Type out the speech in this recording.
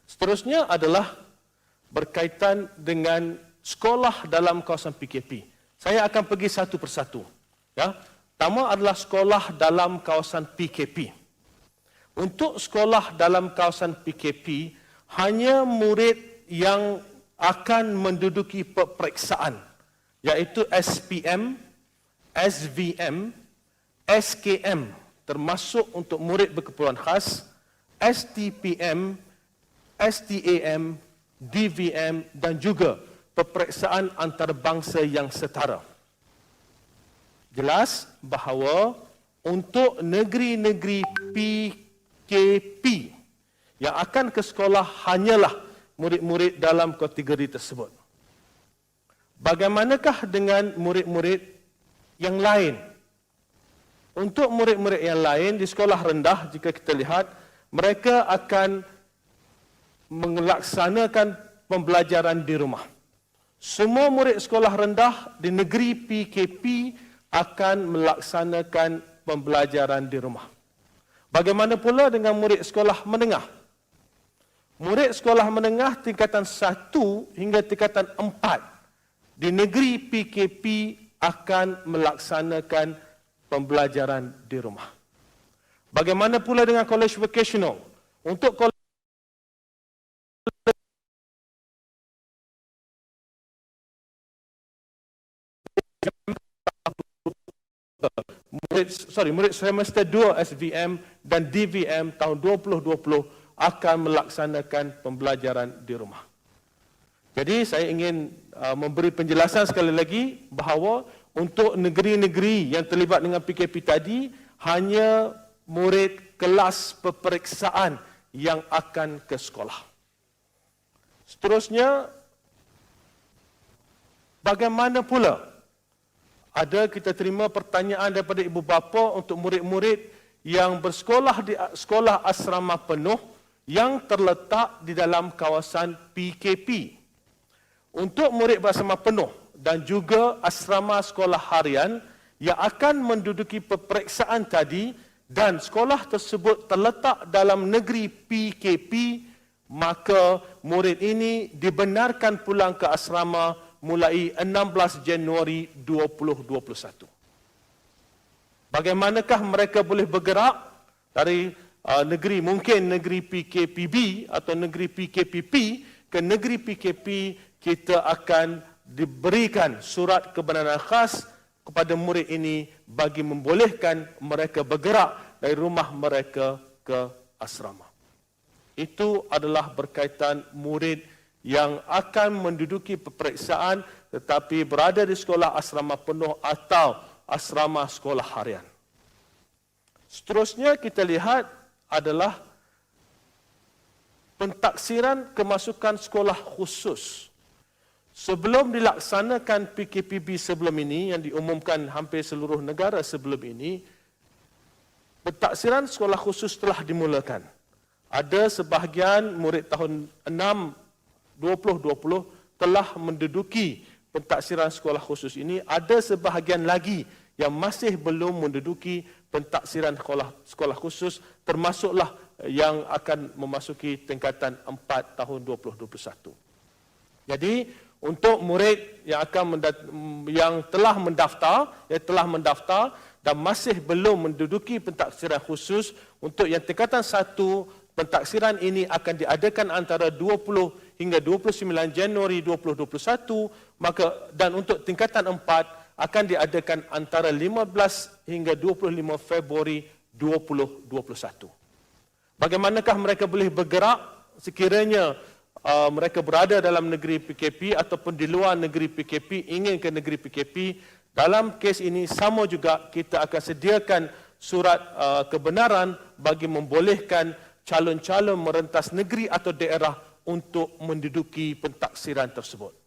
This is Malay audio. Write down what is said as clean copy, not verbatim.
Seterusnya adalah berkaitan dengan sekolah dalam kawasan PKP. Saya akan pergi satu persatu. Ya. Pertama adalah sekolah dalam kawasan PKP. Untuk sekolah dalam kawasan PKP, hanya murid yang akan menduduki peperiksaan, iaitu SPM, SVM, SKM, termasuk untuk murid berkeperluan khas, STPM, STAM, DVM dan juga peperiksaan antarabangsa yang setara. Jelas bahawa untuk negeri-negeri PKP yang akan ke sekolah hanyalah murid-murid dalam kategori tersebut. Bagaimanakah dengan murid-murid yang lain? Untuk murid-murid yang lain di sekolah rendah, jika kita lihat, mereka akan melaksanakan pembelajaran di rumah. Semua murid sekolah rendah di negeri PKP akan melaksanakan pembelajaran di rumah. Bagaimana pula dengan murid sekolah menengah? Murid sekolah menengah tingkatan 1 hingga tingkatan 4 di negeri PKP akan melaksanakan pembelajaran di rumah. Bagaimana pula dengan college vocational? Untuk murid semester 2 SVM dan DVM tahun 2020 akan melaksanakan pembelajaran di rumah. Jadi saya ingin memberi penjelasan sekali lagi bahawa untuk negeri-negeri yang terlibat dengan PKP tadi, hanya murid kelas peperiksaan yang akan ke sekolah. Seterusnya, bagaimana pula? Ada kita terima pertanyaan daripada ibu bapa untuk murid-murid yang bersekolah di sekolah asrama penuh yang terletak di dalam kawasan PKP. Untuk murid berasrama penuh dan juga asrama sekolah harian yang akan menduduki peperiksaan tadi dan sekolah tersebut terletak dalam negeri PKP, maka murid ini dibenarkan pulang ke asrama mulai 16 Januari 2021. Bagaimanakah mereka boleh bergerak dari negeri, mungkin negeri PKPB atau negeri PKPP ke negeri PKP? Kita akan diberikan surat kebenaran khas kepada murid ini bagi membolehkan mereka bergerak dari rumah mereka ke asrama. Itu adalah berkaitan murid yang akan menduduki peperiksaan tetapi berada di sekolah asrama penuh atau asrama sekolah harian. Seterusnya kita lihat adalah pentaksiran kemasukan sekolah khusus. Sebelum dilaksanakan PKPB sebelum ini, yang diumumkan hampir seluruh negara sebelum ini, pentaksiran sekolah khusus telah dimulakan. Ada sebahagian murid tahun 6 2020 telah menduduki pentaksiran sekolah khusus ini. Ada sebahagian lagi yang masih belum menduduki pentaksiran sekolah khusus, termasuklah yang akan memasuki tingkatan 4 tahun 2021. Jadi, untuk murid yang telah mendaftar dan masih belum menduduki pentaksiran khusus, untuk yang tingkatan 1, pentaksiran ini akan diadakan antara 20 hingga 29 Januari 2021, dan untuk tingkatan 4 akan diadakan antara 15 hingga 25 Februari 2021. Bagaimanakah mereka boleh bergerak sekiranya mereka berada dalam negeri PKP ataupun di luar negeri PKP, ingin ke negeri PKP? Dalam kes ini sama juga kita akan sediakan surat kebenaran bagi membolehkan calon-calon merentas negeri atau daerah untuk menduduki pentaksiran tersebut.